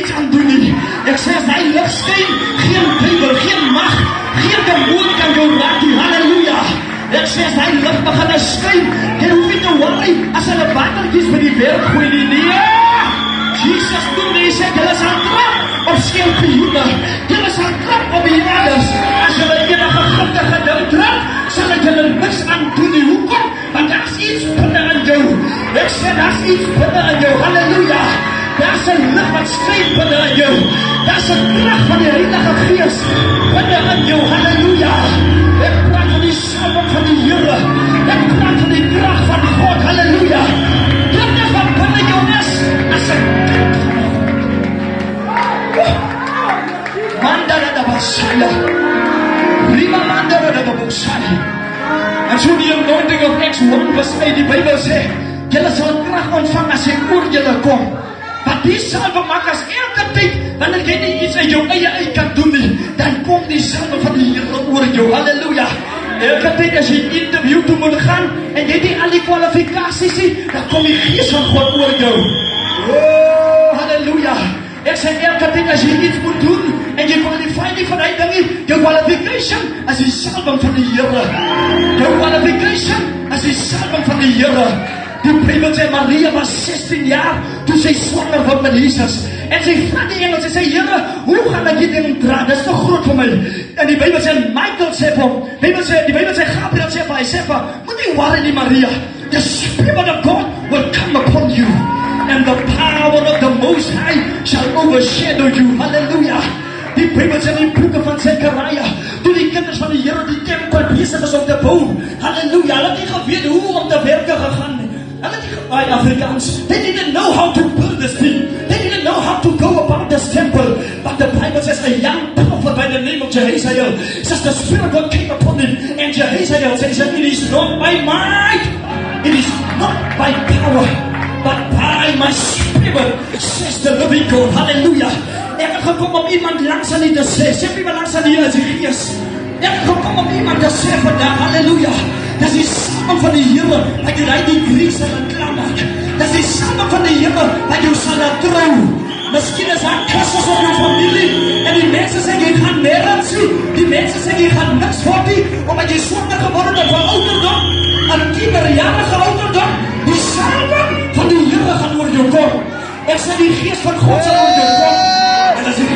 niks aan doen nie. Ek sê as hy lig skyn, geen duiwel, geen mag, geen demoon kan jou raak nie. Halleluja. Ek sê as hy lig begin skyn, jy hoef nie te worry as hulle watertjies by die werk gooi nie. Nee! Jesus doen nie, sê hulle sal trap op skelpioene. Hulle sal trap op die aarders. As hulle enige giftige ding trap, sal ek hulle niks aan doen nie. Hoekom? Want daar is iets binne in jou. Ek sê daar is iets binne in jou. Halleluja. Daar is 'n lig wat skyn binne in jou. Daar is 'n krag van die Heilige Gees binne in jou. Halleluja. Ek praat van die salwing van die Here. Ek praat van die krag van God. Halleluja. Dit is wat binne jou is. As 'n Mandara da Basaya. Rima Mandara da Basaya. En so die anointing of Acts 1 vers 8, die Bybel sê, julle sal krag ontvang as ek oor julle kom. Want die salwe maak as elke tyd, wanneer jy nie iets uit jou eie uit kan doen nie, dan kom die salwe van die Here oor jou. Halleluja. Elke tyd as jy interview toe moet gaan, en jy die al die kwalifikasies nie, dan kom die Gees van God oor jou. Oh, halleluja. Ek sê elke tyd as jy iets moet doen, en jy kwalify nie van die ding nie, jou qualification as die salwing van die Here. Jou qualification as die salwing van die Here. Die Bybel sê Maria was 16 jaar toe sy swanger word met Jesus. En sy vra die engel, sy sê, Here, hoe gaan ek hierdie ding dra? Dit is te groot vir my. En die Bybel sê, Michael sê vir hom, die Bybel sê, Gabriel sê vir hy sê vir, moet nie worry nie Maria. The Spirit of God will come upon you. And the power of the Most High shall overshadow you. Hallelujah. Die Bybel sê in die boeke van Zechariah, toe die kinders van die Here die tempel besig is om te bou. Halleluja. Hulle het nie geweet hoe om te werke gegaan nie. Hulle het nie geweet Afrikaans. They didn't know how to build this thing. They didn't know how to go about this temple. But the Bible says a young prophet by the name of Jehaziel says the Spirit of God came upon him. And Jehaziel says, it is not by might, it is not by power, but by my Spirit, says the living God. Hallelujah. Ek het gekom om iemand langs aan die te sê, sê iemand langs aan die is die Gees. Ek het gekom om iemand te sê vandag, halleluja. Dat is die salwing van die Here, wat jy die Grieks sal klaarmaak. Dat is die salwing van die Here, wat jou sal laat trou. Miskien is daar krisis op jou familie, en die mense sê jy gaan nergens nie. Die mense sê jy gaan niks word nie, omdat jy swanger geworden het van ouderdom, en kinderjarige ouderdom. Die salwing van die Here gaan oor jou kom. Ek sê die Gees van God sal oor jou kom. En as die